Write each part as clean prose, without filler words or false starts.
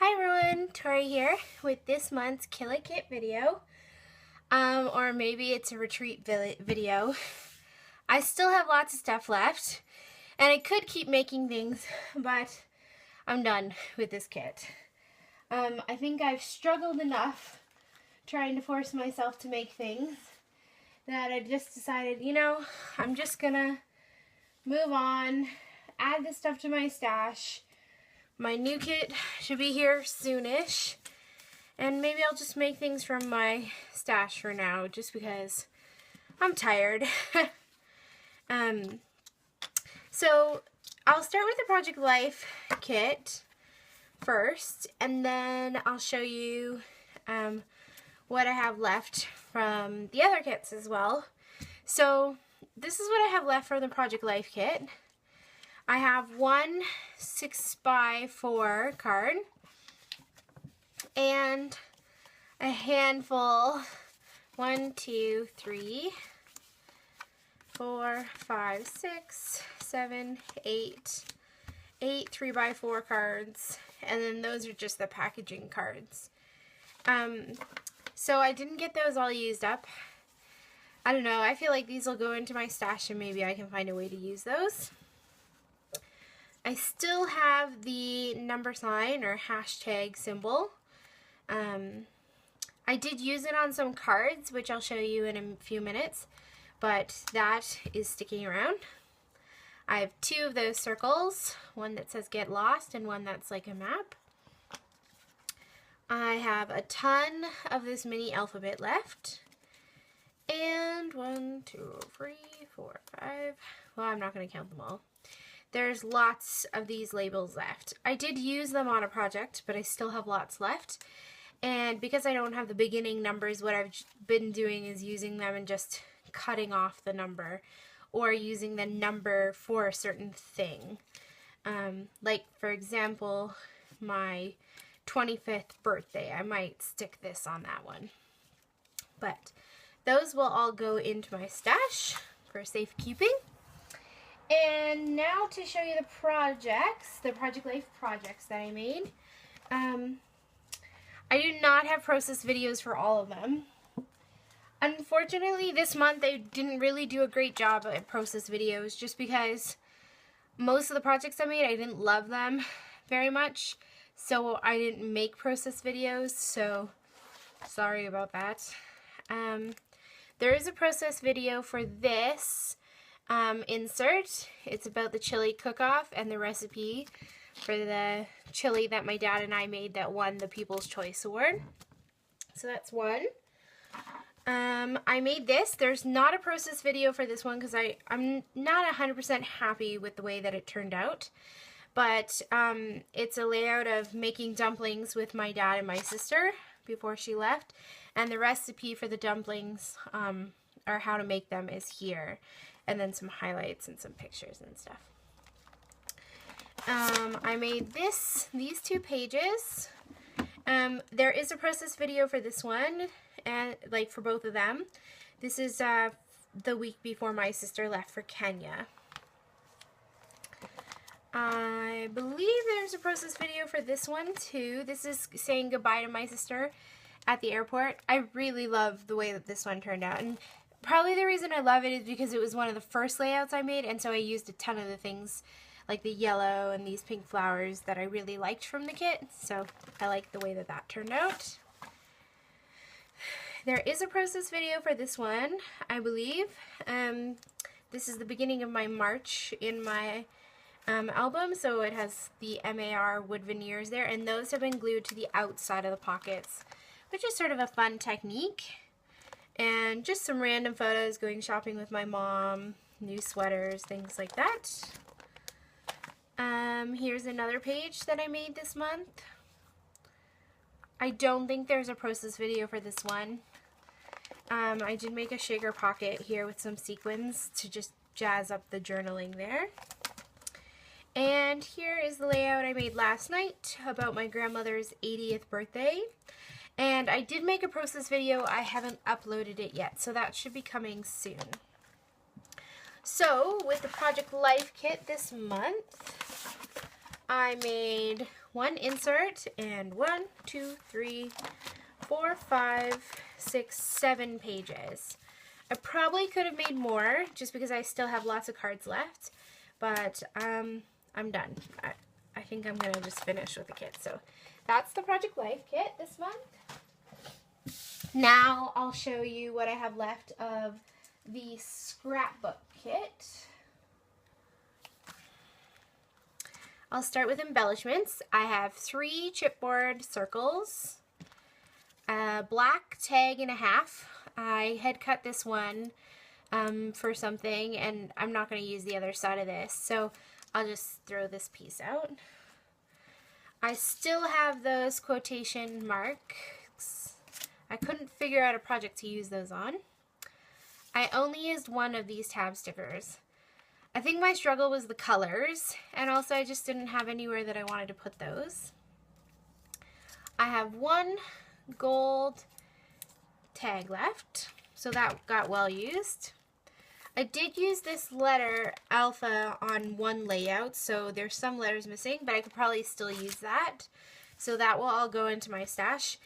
Hi everyone, Tori here with this month's Kill It Kit video, or maybe it's a retreat video. I still have lots of stuff left, and I could keep making things, but I'm done with this kit. I think I've struggled enough trying to force myself to make things that I just decided, I'm just gonna move on, add this stuff to my stash. My new kit should be here soonish, and maybe I'll just make things from my stash for now, just because I'm tired. So I'll start with the Project Life kit first, and then I'll show you what I have left from the other kits as well. So this is what I have left from the Project Life kit. I have one 6x4 card and a handful, 1, 2, 3, 4, 5, 6, 7, 8 3x4 cards, and then those are just the packaging cards. So I didn't get those all used up. I don't know, I feel like these will go into my stash and maybe I can find a way to use those. I still have the number sign or hashtag symbol. I did use it on some cards, which I'll show you in a few minutes, but that is sticking around. I have two of those circles, one that says get lost and one that's like a map. I have a ton of this mini alphabet left. And 1, 2, 3, 4, 5. Well, I'm not going to count them all. There's lots of these labels left. I did use them on a project, but I still have lots left. And because I don't have the beginning numbers, what I've been doing is using them and just cutting off the number, or using the number for a certain thing. Like, for example, my 25th birthday. I might stick this on that one. But those will all go into my stash for safekeeping. And now to show you the projects, the Project Life projects that I made. I do not have process videos for all of them. Unfortunately, this month they didn't really do a great job at process videos, just because most of the projects I made, I didn't love them very much. So I didn't make process videos, so sorry about that. There is a process video for this insert. It's about the chili cook-off and the recipe for the chili that my dad and I made that won the People's Choice Award. So that's one. I made this. There's not a process video for this one because I'm not 100% happy with the way that it turned out. But it's a layout of making dumplings with my dad and my sister before she left. And the recipe for the dumplings, or how to make them, is here. And then some highlights and some pictures and stuff. I made these 2 pages. There is a process video for this one, and like for both of them. This is the week before my sister left for Kenya. I believe there's a process video for this one too. This is saying goodbye to my sister at the airport. I really love the way that this one turned out, and probably the reason I love it is because it was one of the first layouts I made, and so I used a ton of the things like the yellow and these pink flowers that I really liked from the kit, so I like the way that that turned out. There is a process video for this one, I believe. This is the beginning of my March in my album, so it has the MAR wood veneers there, and those have been glued to the outside of the pockets, which is sort of a fun technique. And just some random photos going shopping with my mom, new sweaters, things like that. Here's another page that I made this month. I don't think there's a process video for this one. I did make a shaker pocket here with some sequins to just jazz up the journaling there. And here is the layout I made last night about my grandmother's 80th birthday. And I did make a process video. I haven't uploaded it yet, so that should be coming soon. So, with the Project Life kit this month, I made one insert and 1, 2, 3, 4, 5, 6, 7 pages. I probably could have made more just because I still have lots of cards left, but I'm done. I think I'm going to just finish with the kit. So that's the Project Life kit this month. Now I'll show you what I have left of the scrapbook kit. I'll start with embellishments. I have 3 chipboard circles, a black tag and a half. I had cut this one for something, and I'm not going to use the other side of this, so I'll just throw this piece out. I still have those quotation marks. I couldn't figure out a project to use those on. I only used one of these tab stickers. I think my struggle was the colors, and also I just didn't have anywhere that I wanted to put those. I have 1 gold tag left, so that got well used. I did use this letter alpha on one layout, so there's some letters missing, but I could probably still use that. So that will all go into my stash.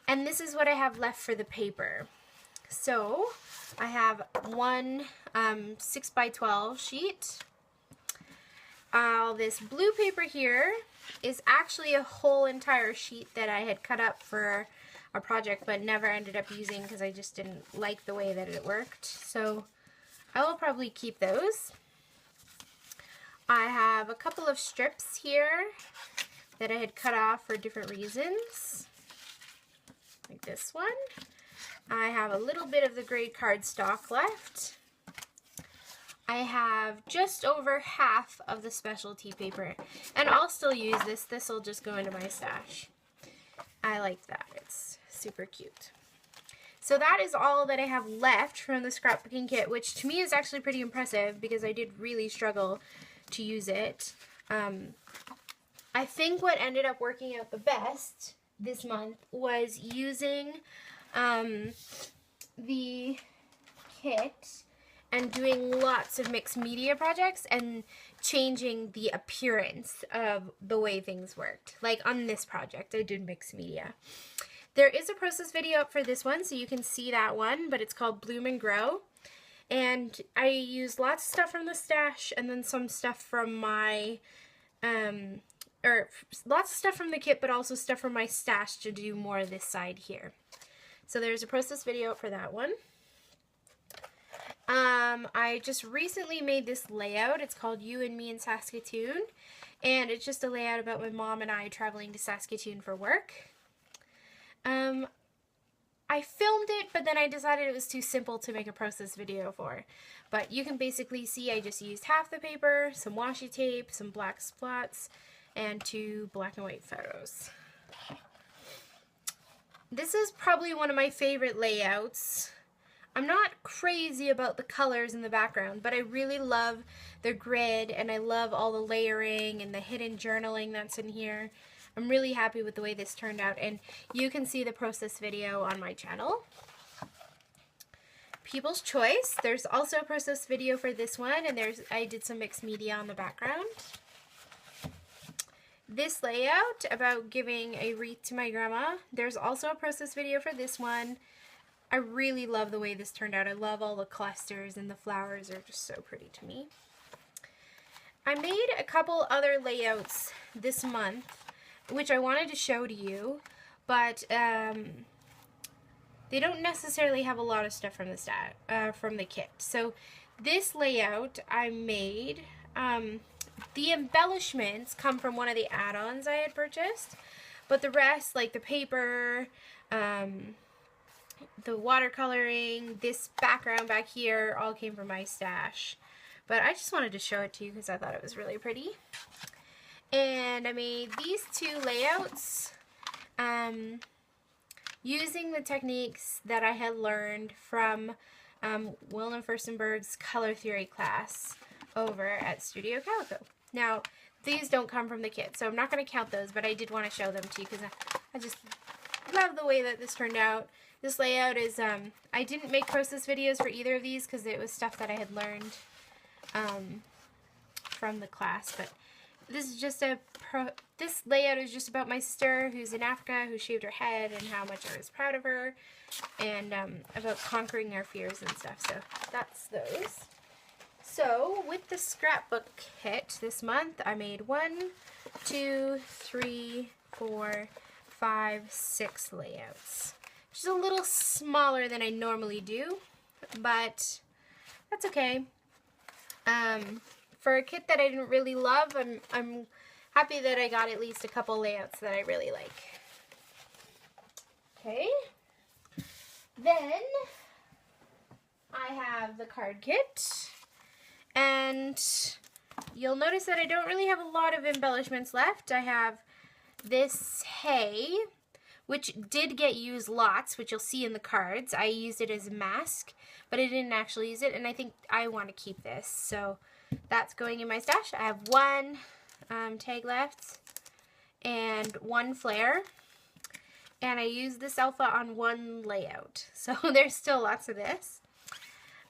And this is what I have left for the paper. So I have one 6x12 sheet. This blue paper here is actually a whole entire sheet that I had cut up for a project but never ended up using because I just didn't like the way that it worked. So I will probably keep those. I have a couple of strips here that I had cut off for different reasons, like this one. I have a little bit of the gray cardstock left. I have just over half of the specialty paper, and I'll still use this. This will just go into my stash. I like that. It's super cute. So that is all that I have left from the scrapbooking kit, which to me is actually pretty impressive because I did really struggle to use it. I think what ended up working out the best this month was using the kit and doing lots of mixed media projects and changing the appearance of the way things worked. Like on this project, I did mixed media. There is a process video up for this one, so you can see that one, but it's called Bloom and Grow. And I used lots of stuff from the stash and then some stuff from my, lots of stuff from the kit, but also stuff from my stash to do more of this side here. So there's a process video up for that one. I just recently made this layout. It's called You and Me in Saskatoon, and it's just a layout about my mom and I traveling to Saskatoon for work. I filmed it, but then I decided it was too simple to make a process video for. But you can basically see I just used half the paper, some washi tape, some black spots, and 2 black and white photos. This is probably one of my favorite layouts. I'm not crazy about the colors in the background, but I really love the grid, and I love all the layering and the hidden journaling that's in here. I'm really happy with the way this turned out, and you can see the process video on my channel. People's Choice. There's also a process video for this one, and I did some mixed media on the background. This layout about giving a wreath to my grandma. There's also a process video for this one. I really love the way this turned out. I love all the clusters, and the flowers are just so pretty to me. I made a couple other layouts this month, which I wanted to show to you, but they don't necessarily have a lot of stuff from the kit. So this layout I made, the embellishments come from one of the add-ons I had purchased, but the rest, like the paper, the watercoloring, this background back here, all came from my stash. But I just wanted to show it to you because I thought it was really pretty. And I made these 2 layouts using the techniques that I had learned from Wilna Furstenberg's color theory class over at Studio Calico. Now, these don't come from the kit, so I'm not going to count those, but I did want to show them to you because I just love the way that this turned out. This layout is, I didn't make process videos for either of these because it was stuff that I had learned from the class, but this is just this layout is just about my sister who's in Africa, who shaved her head, and how much I was proud of her, and about conquering our fears and stuff. So that's those. So with the scrapbook kit this month, I made 1, 2, 3, 4, 5, 6 layouts. Which is a little smaller than I normally do, but that's okay. For a kit that I didn't really love, I'm happy that I got at least a couple layouts that I really like. Okay. Then I have the card kit, and you'll notice that I don't really have a lot of embellishments left. I have this hay, which did get used lots, which you'll see in the cards. I used it as a mask, but I didn't actually use it, and I think I want to keep this, so that's going in my stash. I have 1 tag left and 1 flare, and I used this alpha on 1 layout, so there's still lots of this.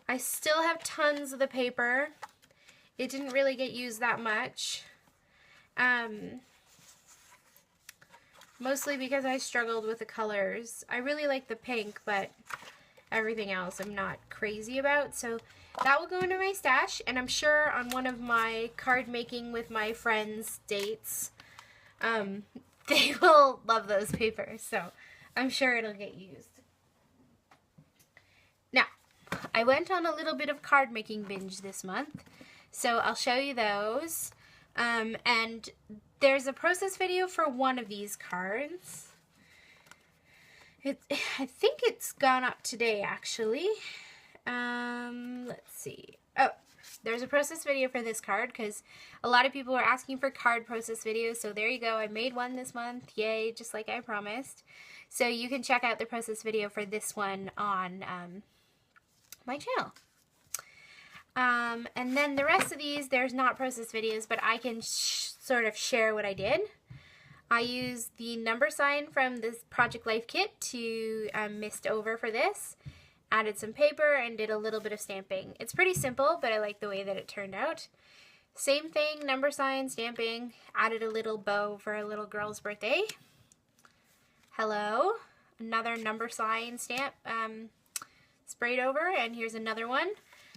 I still have tons of the paper. It didn't really get used that much, mostly because I struggled with the colors. I really like the pink, but everything else I'm not crazy about, so that will go into my stash, and I'm sure on one of my card making with my friends dates, they will love those papers, so I'm sure it'll get used. Now, I went on a little bit of card making binge this month, so I'll show you those, and there's a process video for one of these cards. I think it's gone up today, actually. Let's see. Oh, there's a process video for this card because a lot of people were asking for card process videos, so there you go. I made one this month. Yay, just like I promised. So you can check out the process video for this one on my channel. And then the rest of these, there's not process videos, but I can sort of share what I did. I used the number sign from this Project Life kit to mist over for this. Added some paper and did a little bit of stamping. It's pretty simple, but I like the way that it turned out. Same thing, number sign, stamping. Added a little bow for a little girl's birthday. Hello. Another number sign stamp sprayed over, and here's another one.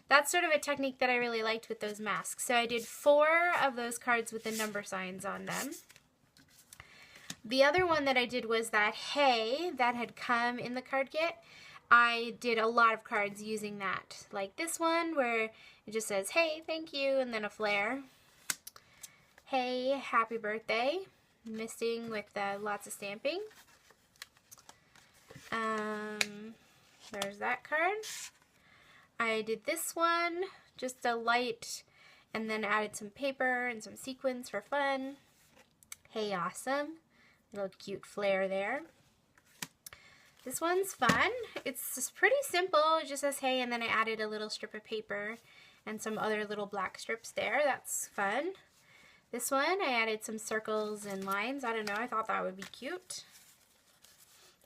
That's sort of a technique that I really liked with those masks. So I did 4 of those cards with the number signs on them. The other one that I did was that hay that had come in the card kit. I did a lot of cards using that, like this one where it just says, hey, thank you, and then a flare. Hey, happy birthday, misting with lots of stamping. There's that card. I did this one, just a light, and then added some paper and some sequins for fun. Hey, awesome. Little cute flare there. This one's fun. It's just pretty simple. It just says hey, and then I added a little strip of paper and some other little black strips there. That's fun. This one, I added some circles and lines. I don't know, I thought that would be cute.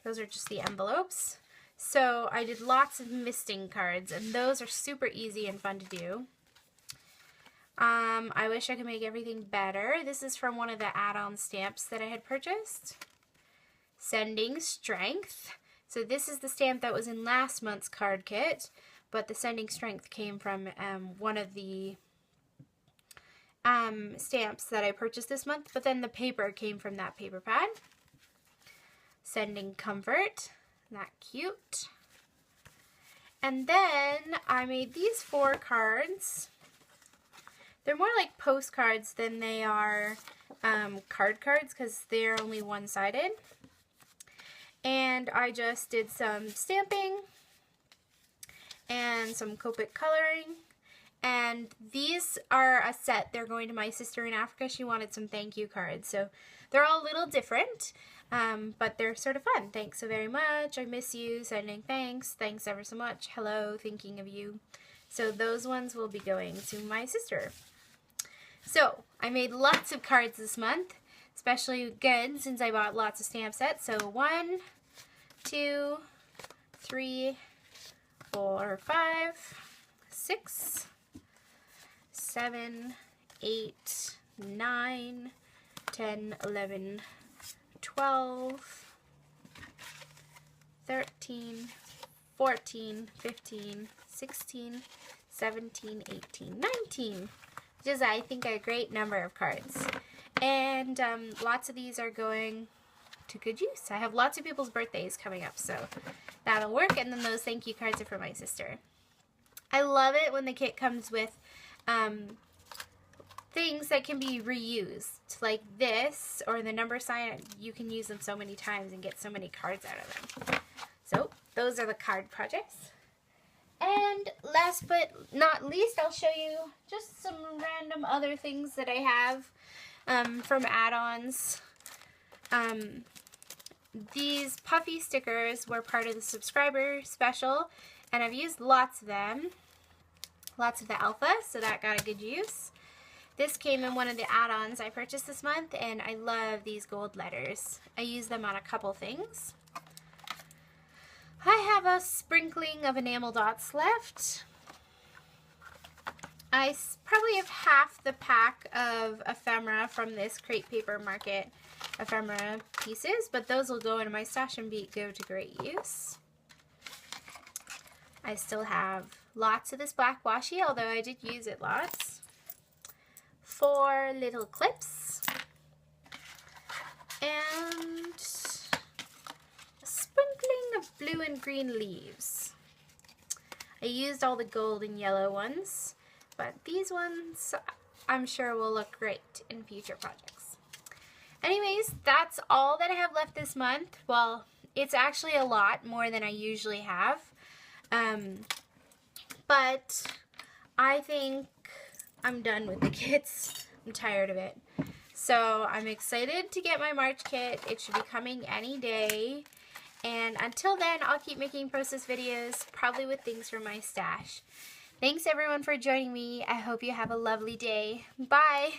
Those are just the envelopes. So I did lots of misting cards, and those are super easy and fun to do. I wish I could make everything better. This is from one of the add-on stamps that I had purchased. Sending Strength. So this is the stamp that was in last month's card kit, but the Sending Strength came from one of the stamps that I purchased this month, but then the paper came from that paper pad. Sending Comfort. That cute. And then I made these 4 cards. They're more like postcards than they are cards because they're only one-sided. And I just did some stamping and some Copic coloring. And these are a set. They're going to my sister in Africa. She wanted some thank you cards. So they're all a little different, but they're sort of fun. Thanks so very much. I miss you. Sending thanks. Thanks ever so much. Hello. Thinking of you. So those ones will be going to my sister. So I made lots of cards this month, especially good since I bought lots of stamp sets. So 1, 2, 3, 4, 5, 6, 7, 8, 9, 10, 11, 12, 13, 14, 15, 16, 17, 18, 19, which is, I think, a great number of cards. And lots of these are going to good use. I have lots of people's birthdays coming up, so that'll work. And then those thank you cards are for my sister. I love it when the kit comes with things that can be reused, like this or the number sign. You can use them so many times and get so many cards out of them. So those are the card projects. And last but not least, I'll show you just some random other things that I have from add-ons. These puffy stickers were part of the subscriber special, and I've used lots of them. Lots of the alpha, so that got a good use. This came in one of the add-ons I purchased this month, and I love these gold letters. I use them on a couple things. I have a sprinkling of enamel dots left. I probably have half the pack of ephemera from this Crate Paper Market ephemera pieces, but those will go into my stash and go to great use. I still have lots of this black washi, although I did use it lots. 4 little clips. And a sprinkling of blue and green leaves. I used all the gold and yellow ones, but these ones I'm sure will look great in future projects. Anyways, that's all that I have left this month. Well, it's actually a lot more than I usually have. But I think I'm done with the kits. I'm tired of it. So I'm excited to get my March kit. It should be coming any day. And until then, I'll keep making process videos, probably with things from my stash. Thanks everyone for joining me. I hope you have a lovely day. Bye!